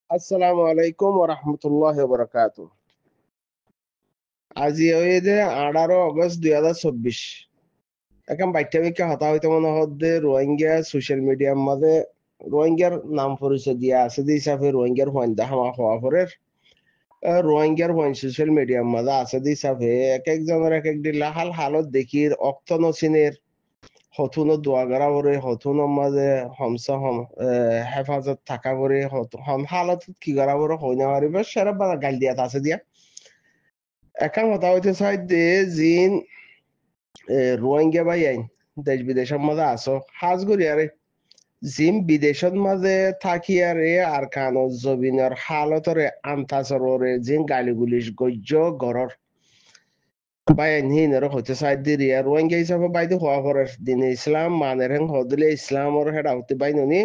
আসসালামু আলাইকুম ওয়া রাহমাতুল্লাহি ওয়া বারাকাতুহু। আজি হইছে 18 আগস্ট 2024। এখন বাইটা বিকা হতা হইতে মনে হদ্দে রোহিঙ্গা সোশ্যাল মিডিয়ার মাঝে রোহিঙ্গার নাম পরিচয় দিয়া আছে দি হিসাবে রোহিঙ্গার হইন্দা হামা হওয়া পরের রোহিঙ্গার হইন সোশ্যাল মিডিয়ার মাঝে আছে দি হিসাবে এক একজনের এক এক দিলা হাল হালত দেখির অক্ত নসিনের হতুন দোয়া করা পরে হতুনের মাঝে হমসা হম হেফাজত থাকা পরে হম হালত কি করা পরে হইনা পারিব সেরা গাল দিয়া আছে দিয়া এখন কথা হইতে চাই যে জিন রোহিঙ্গা বাই আইন দেশ বিদেশের মাঝে আসো হাজ করি আরে জিম বিদেশত মাঝে থাকি আরে আর কানো জবিনের হালতরে আন্তাসরে জিন গালি গুলিশ গজ্য গরর বাই আইন হিনের হইতে চাই দিরি আর রোহিঙ্গা হিসাবে বাইদে হওয়া পরে দিন ইসলাম মানের হেন হদিলে ইসলামর হেডা হতে বাই ননি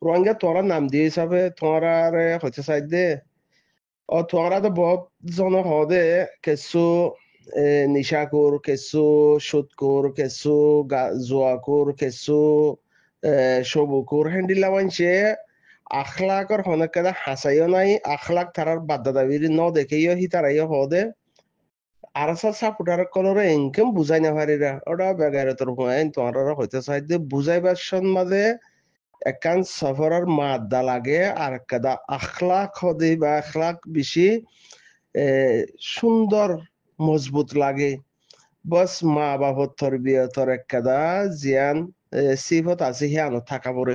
রোহিঙ্গা তোরা নাম দিয়ে হিসাবে তোরা হইতে চাই দে ও তোরা তো বহুত জন হদে কিছু নিশাকুর কিছু সুদকুর কিছু জুয়াকুর কিছু সবুকুর হ্যান্ডিলা মানছে আখলাকর হনেক কেদা হাসাইও নাই আখলাক তারার বাদ্দা দাবির ন দেখেইও হি তারাইও হদে আরসা সাপুটার কলরে ইনকাম বুঝাই না পারিরা ওটা বেগারে তোর হুয়াইন তোমার হইতে চাই যে বুঝাইবার মাঝে একান সফরের মাদ্দা লাগে আর কেদা আখলাক হদে বা আখলাক বেশি সুন্দর মজবুত লাগে বস মা বাবার তরবিয়তর এককাদা জিয়ান সিফত আছে হিয়ানো থাকা পরে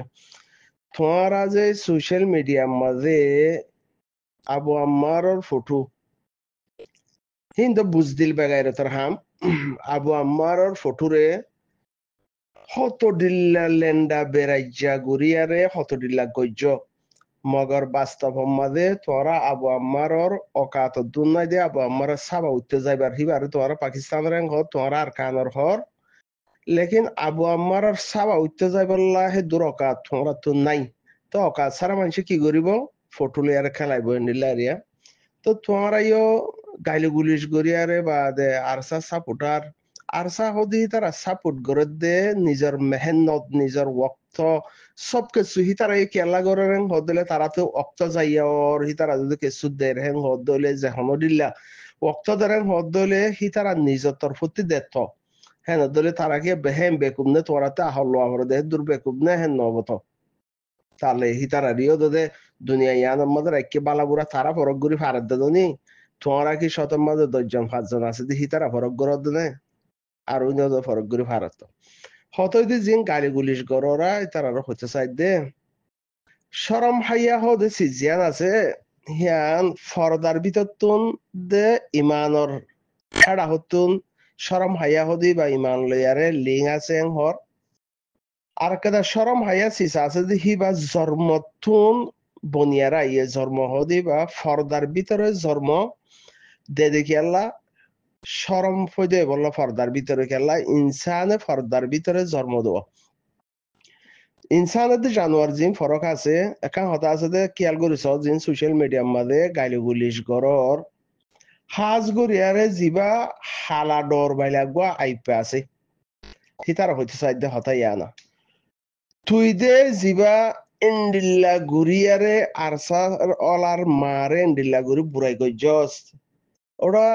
তোমারা যে সোশ্যাল মিডিয়ার মাঝে আবু আম্মারর ফটো হিন্দু বুঝদিল বেগাইরে তোর হাম আবু আম্মারর ফটোরে হত ডিল্লা লেন্ডা বেরাইজা গুরিয়ারে হত ডিল্লা গজ্য মগর বাস্তব মাঝে তোরা আবু আম্মারর অকাত দুনাই দে আবু আম্মার সাবা উঠতে যাইবার হিবার তোরা পাকিস্তানের হর তোরা আর কানর হর লেকিন আবু আম্মার সাবা উঠতে যাইবল্লা হে দূর অকাত তোমরা তো নাই তো অকাত সারা মানুষ কি করিব ফটো লিয়ারে খেলাইব নিলারিয়া তো তোমরা ইয়ো গাইলি গুলিশ গরিয়ারে বা দে আরসা সাপোর্টার আরসা হদি তারা সাপোর্ট করে দে নিজের মেহনত নিজের ওক্ত সব কিছু হি তারা এই কেলা গরেন হদলে তারা তো অক্ত যাইয়া ওর হি তারা যদি কিছু দের হেন হদলে যে হনদিল্লা ওক্ত দেরেন হদলে হি তারা নিজের তরফতি দেত হ্যাঁ দলে তারা কি বেহেম বেকুব নে তোরাতে আহল্লো আহর দেহ দূর বেকুব নে হেন নবত তাহলে হি তারা রিও দে দুনিয়া ইয়ান আমাদের একে বালাবুরা তারা ফরক গুরি ফারাদ দেদনি তোমরা কি শতম মাঝে 10 জন 5 জন আছে হি তারা ফরক গরদ নে আর ওই নদ ফরক গুরি ফারাত হতই দি জিন গালি গুলিশ গররা তারা হতে চাই দে শরম হাইয়া হদে সিজিয়ান আছে হিয়ান ফরদার ভিতর তুন দে ইমানর এড়া হতুন শরম হাইয়া হদি বা ইমান লইয়ারে লিং আছে হর আর কেদা শরম হাইয়া সিসা আছে যে হি বা জন্মতুন বনিয়ারা ইয়ে জন্ম হদি বা ফরদার ভিতরে জন্ম দে দেখি আল্লাহ শরম ফইদে বললো ফরদার ভিতরে খেলা ইনসানে ফরদার ভিতরে জন্ম দেওয়া ইনসানের জানোয়ার জিন ফরক আছে একা হতা আছে যে খেয়াল করিস জিন সোশ্যাল মিডিয়ার মাঝে গাইলি গুলিশ গরর হাজ গরিয়ারে জিবা হালা ডর বাইলা গুয়া আইপে আছে হিতারা হইতে চাই দে হতাই আনা তুই দে জিবা ইন্ডিল্লা গুরিয়ারে আরসা অলার মারে ইন্ডিল্লা গুরি বুড়াই গজ্জস ওরা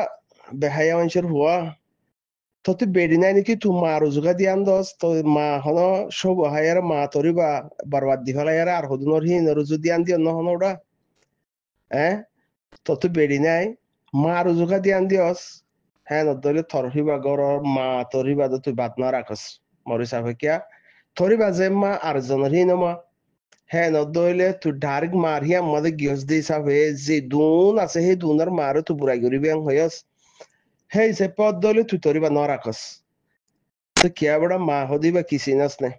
বেহায়া মানুষের হুয়া তো তুই বেড়ি নাই নাকি তুই মা রোজগা দিয়ান দস তো মা হন সব হায়ার মা তরিবা বরবাদ দি ফেলাইয়ার আর হদুনর হিন রুজু দিয়ান দিও নহন ওরা হ্যাঁ তো তুই বেড়ি নাই মা রোজগা দিয়ান দিয়স হ্যাঁ নদলে থরহিবা গর মা তরিবা তুই বাদ না রাখস মরিসা ফেকিয়া থরিবা যে মা আর জনের হিন মা হ্যাঁ নদলে তুই ডাইরেক্ট মারিয়া আমাদের গিয়স দি সাফে যে দুন আছে সেই দুনের মারে তুই বুড়াই করিবি হইস হেই সে পদ দলে তুই তরিবা ন রাখস তো কিয়া বড় মা হদি বা কিসি নাস নে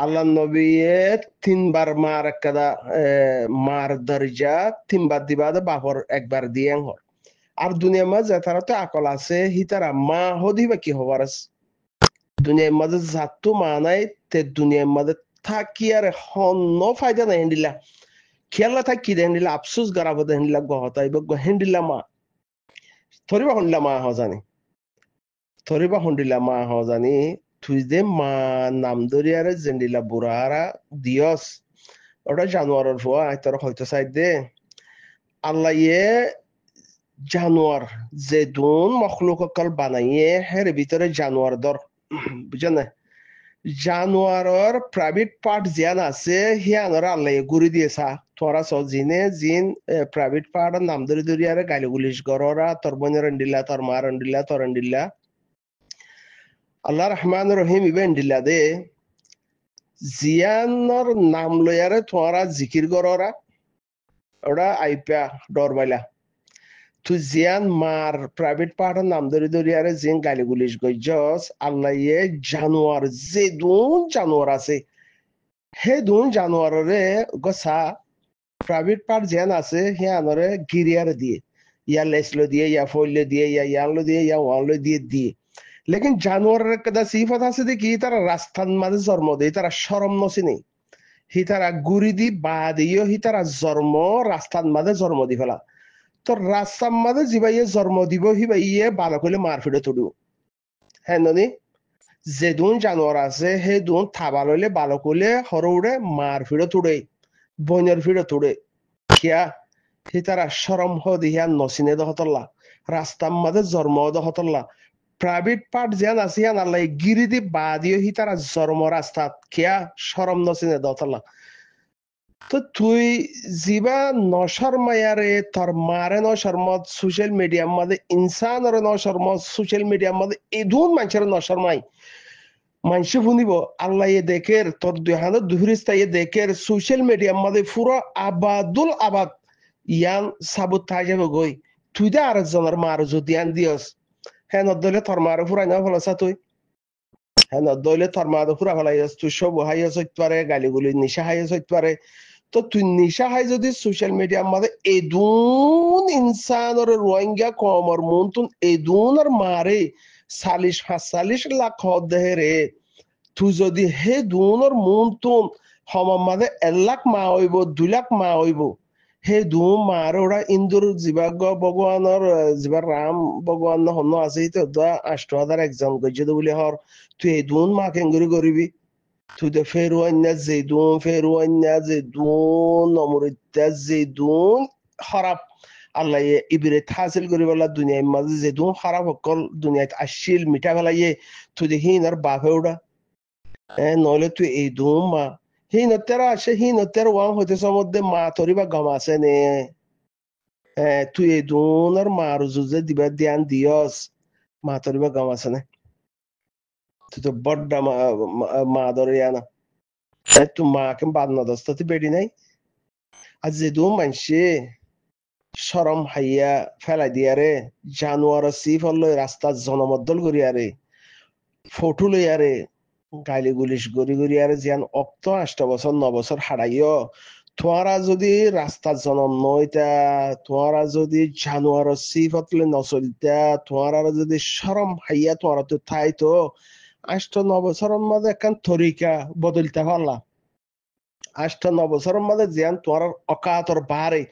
আল্লাহ নবীয়ে 3 বার মার কাদা মার দরজা 3 বার দিবা বাপর একবার দিয়ে হর আর দুনিয়ার মাঝে তারা তো আকল আছে হিতারা মা হদি বা কি হবার আছে দুনিয়ার মাঝে যাতু মা নাই তে দুনিয়ার মাঝে থাকি আর হন্য ফায়দা নাই হেন্ডিলা খেলা থাকি হেন্ডিলা আফসোস গারাব হেন্ডিলা গহতাই বা হেন্ডিলা মা থরিবা হন্ডিলা মা হজানি থরিবা হন্ডিলা মা হজানি তুই যে মা নাম দরিয়ারে জেন্ডিলা বুড়ারা দিয়স ওটা জানোয়ারের ফুয়া তোর হয়তো সাইড দে আল্লাহ ইয়ে জানোয়ার যে দুন মখলুক অকল বানাইয়ে হের ভিতরে জানোয়ার দর বুঝেন না জানোয়ারের প্রাইভেট পার্ট জিয়ান আছে হিয়ানর আল্লাহ গুড়ি দিয়েছা তোরা সব জিনে জিন প্রাইভেট পার্ট নাম ধরে ধরে আরে গালি গুলিশ গররা তোর বোনের এন্ডিল্লা তোর মার এন্ডিল্লা তোর এন্ডিল্লা আল্লাহ রহমান রহিম ইবে এন্ডিল্লা দে জিয়ানর নাম লয়ারে তোরা জিকির গররা ওরা আইপা ডর বাইলা তুই জিয়ান মার প্রাইভেট পার্টের নাম ধরে ধরে আরে জিন গালি গুলিশ গইজস আল্লাহ ইয়ে জানোয়ার যে দুন জানোয়ার আছে হে দুন জানোয়ারে গসা প্রাইভেট পার্ট জিয়ান আছে হে আনরে গিরিয়ারে দিয়ে ইয়া লেসলো দিয়ে ইয়া ফইলে দিয়ে ইয়া ইয়ানলো দিয়ে ইয়া ওয়ানলো দিয়ে দিয়ে লেকিন জানোয়ারের কদা সিফত আছে দেখি তারা রাস্তার মাঝে জন্ম দেয় তারা শরম নসিনি হি তারা গুড়ি দি বা দিও হি তারা জন্ম রাস্তার মাঝে জন্ম দি ফেলা তো রাস্তার মাঝে জিবাইয়ে জন্ম দিব হিবাইয়ে বালা কইলে মার ফিরে তুড়ু হ্যাঁ ননি যে দুন জানোয়ার আছে হে দুন থাবা লইলে বালো কইলে হরউড়ে মার ফিরে তুড়ে বইনের ফিরে তুড়ে কিয়া হি তারা শরম হ দিহিয়া নসিনে দহতল্লা রাস্তার মাঝে জন্ম দহতল্লা প্রাইভেট পার্ট যেন আছে ইয়ান আল্লাহ গিরি দি বা দিও হি তারা জন্ম রাস্তাত কিয়া শরম নসিনে দহতল্লা তো তুই জিবা নশর্মায়ারে তোর মারে নশর্মত সোশ্যাল মিডিয়ার মধ্যে ইনসানরে নশর্মত সোশ্যাল মিডিয়ার মধ্যে এদুন মানুষের নশর্মাই মানুষ শুনিব আল্লাহ দেখের তোর দুহানত দুহরিস্তা দেখের সোশ্যাল মিডিয়ার মধ্যে পুরো আবাদুল আবাদ ইয়ান সাবুত থাই যাবে গই তুই দে আরেকজনের মার যদি আন দিয়স হ্যাঁ নদলে তোর মারে ফুরাই না ফলাসা তুই হ্যাঁ নদলে তোর মারে ফুরা ফেলাইস তুই সব হাইয়াস হইতে পারে গালিগুলি নিশা হাইয়াস হইতে পারে তো তুই নিশা হাই যদি সোশ্যাল মিডিয়ার মধ্যে এদুন ইনসানর রোহিঙ্গা কমর মন তুন এদুনর মারে 40-45 লাখ দেহে রে তুই যদি হে দুনর মন তুন হমার মাঝে 1 লাখ মা হইব 2 লাখ মা হইব হে দু মার ওরা ইন্দুর জীবাগ ভগবানের জীবার রাম ভগবান হন্য আছে তো 8,000 একজন গজ্জে বলে হর তুই এই দুন মা কেঙ্গুরি করিবি তুই তো ফেরুয়ান্যা জেদুন ফেরুয়ান্যা জেদুন নমরিত্যা জেদুন খারাপ আল্লাহ ইবিরে হাসিল করি বলা দুনিয়ার মাঝে জেদুন খারাপ সকল দুনিয়াত আসিল মিঠা ফেলাইয়ে তুই দেখি আর বাপে ওটা নইলে তুই এই দুম মা হিনতেরা আসে হিনতের ওয়াং হইতেছ মধ্যে মা তরি বা গম আছে নে তুই এই দুন আর মার জুজে দিবা ধ্যান দিয়স মা তরি বা গম আছে নে তুই তো বড্ডা মা ধরে আনা তুই মাকে বাদ না দস্ত তুই বেড়ি নাই আর যে দু মানসে সরম হাইয়া ফেলাই দিয়ারে জানোয়ার সিফ লই রাস্তা জনমদ্দল করিয়ারে ফটো লইয়ারে গালি গুলিশ গড়ি গড়ি আর জিয়ান অক্ত 8 বছর 9 বছর হারাইও তোমারা যদি রাস্তার জনম নইতা তোমারা যদি জানোয়ার সিফতলে নচলতা তোমারা যদি শরম হাইয়া তোমারা তো থাই তো 8-9 বছরের মধ্যে একখান তরিকা বদলতে পারলা 8-9 বছরের মধ্যে জিয়ান তোমার অকাতর বাড়ে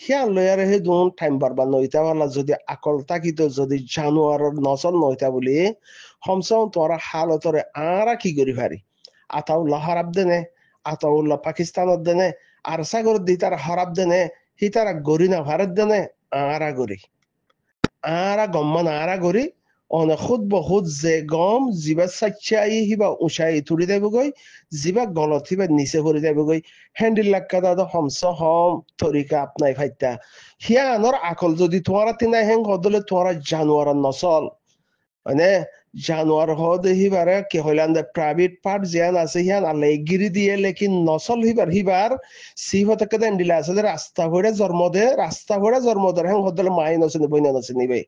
হিয়ান লয়ারে হে দুন টাইম বারবার নইতা পারলা যদি আকল তাকিত যদি জানোয়ারের নচল নইতা বলি হমসম তোমার হালতরে আরা কি করি পারি আতাউল্লাহ হারাব দেনে আতাউল্লাহ পাকিস্তানত দেনে আর সাগর দি তার হারাব দেনে হি তারা গরি না ভারত দেনে আরা গরি আরা গম্মান আরা গরি অনে খুদ বহুত যে গম জিবা সাচ্চাই হিবা উঁচাই তুলি দেব গই জিবা গলত হিবা নিচে ভরি দেব গই হ্যান্ডিল লাক্কা দাদা হমস হম তরিকা আপনাই ফাইতা হিয়া আনর আকল যদি তোমার তিনা হেং হদলে তোমার জানোয়ার নসল মানে জানোয়ার হদ হিবারে কে হইলান প্রাইভেট পার্ট জিয়ান আছে হিয়ান আল্লাহ গিরি দিয়ে লেকিন নসল হিবার সিহত কেদেন দিলা আছে রাস্তা ভরে জন্ম দে রাস্তা ভরে জন্ম দে হেং হদলে মাই নচিনি বইনা নচিনিবে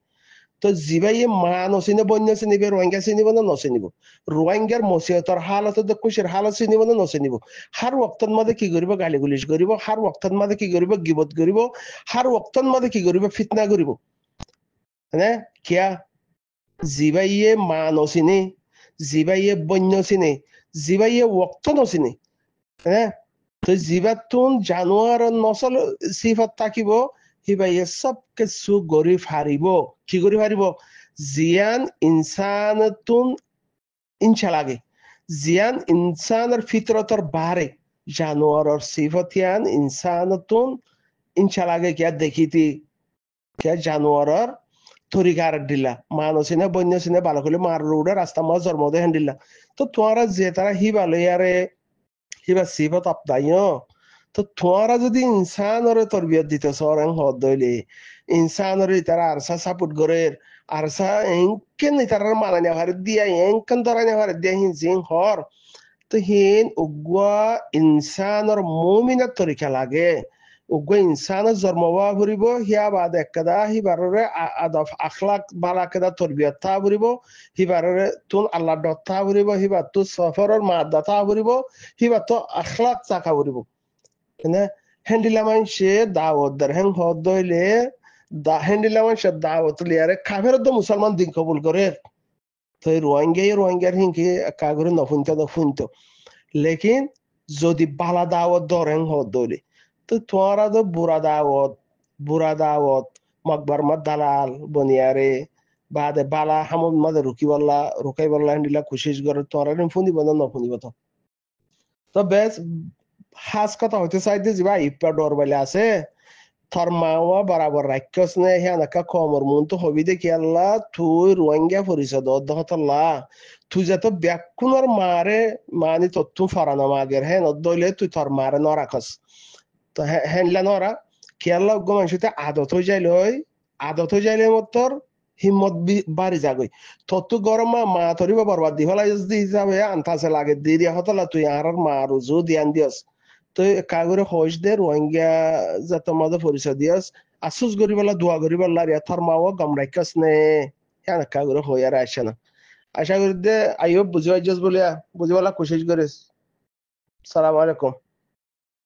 তো জিবাইয়ে মা নচিনে বন্য চিনিবে রোহিঙ্গা চিনিব না নচিনিব রোহিঙ্গার মসিহতর হালতে খুশির হালত চিনিব না নচিনিব হার ওক্তর মাঝে কি করিব গালি গুলিশ করিব হার ওক্তর মাঝে কি করিব গিবত করিব হার ওক্তর মাঝে কি করিব ফিতনা করিব হ্যাঁ কিয়া জিবাইয়ে মা নচিনে জিবাইয়ে বন্য চিনে জিবাইয়ে ওক্ত নচিনে হ্যাঁ তো জিবাতুন জানোয়ার নচল সিফত থাকিব হিবাইয়ে সব কিছু গড়ি ফারিব কি গড়ি ফারিব জিয়ান ইনসানতুন ইনশা লাগে জিয়ান ইনসানের ফিতরতর বাহারে জানোয়ারর সিফতিয়ান ইনসানতুন ইনশালাগে কিয়া দেখিতি কিয়া জানোয়ারর তরিকার দিলা মানুষিনে বন্যসিনে ভালো করে মার রোডে রাস্তা মাছ জন্ম দে দিলা তো তোমারা যে তারা হিবা লইয়ারে হিবা সিফত আপদাইও তো তোমারা যদি ইনসানরে তরবিয়ত দিতে সরং হদ দইলে ইনসানরে তারা আরসা সাপোর্ট করে আরসা এনকেন তারা মানানি হারে দিয়া এনকেন ধরানি হারে দিয়া হিন জিং হর তো হিন উগুয়া ইনসানর মুমিনের তরিকা লাগে উগুয়া ইনসানের জন্মবা ফুরিব হিয়া বাদ একদা হিবাররে আদব আখলাক বালা কেদা তরবিয়ত তা ফুরিব হিবাররে তুন আল্লাহ দত্তা ফুরিব হিবার তু সফরর মাদা তা ফুরিব হিবার তো আখলাক চাকা ফুরিব মানে হ্যান্ডিলা মানুষে দাওয়াত দার হ্যাং হদ দইলে হ্যান্ডিলা মানুষের দাওয়াত লিয়ারে খাফের তো মুসলমান দিন কবুল করে তো এই রোহিঙ্গার হিংকি কাগরে নফুনতো লেকিন যদি বালা দাওয়াত ধরেন হদ দইলে তো তোমারা তো বুড়া দাওয়াত মকবার মত দালাল বনিয়ারে বাদে বালা হামুদ মাদে রুকাই বল্লা হ্যান্ডিলা কুশিস করে তোমারা ফুনিব না নফুনিব তো বেশ হাস কথা হইতে চাইতে যাবা ইপা ডর বাইলে আছে থর মাওয়া বরাবর রাক্ষস নে হিয়ানাকা কমর মন তো হবি দেখি আল্লাহ তুই রোহিঙ্গা পরিষদ অধ্যহতল্লা তুই যত ব্যাকুণর মারে মানি তত্তু ফরানো মাগের হ্যাঁ নদলে তুই থর মারে নরাখস তো হ্যানলা নরা কি আল্লাহ গো মানুষতে আদত হয়ে যাইলে মতর হিম্মত বাড়ি যাগই তত্তু গরম মা ধরিব বরবাদ দি হলাই যদি হিসাবে আনতাছে লাগে দি দিয়া হতলা তুই আর মা রুজু দিয়ান দিয়স তো কাগরে হইস দে রোহিঙ্গা যত মজা পরিচয় দিয়স আসুস গরিবালা দোয়া গরিবালা রিয়া থর মাও গামরাইকাস নে হ্যাঁ কাগরে হই আর আসে না আশা করি দে আইও বুঝিবাইজস বলিয়া বুঝিবালা কোশিশ করিস সালাম আলাইকুম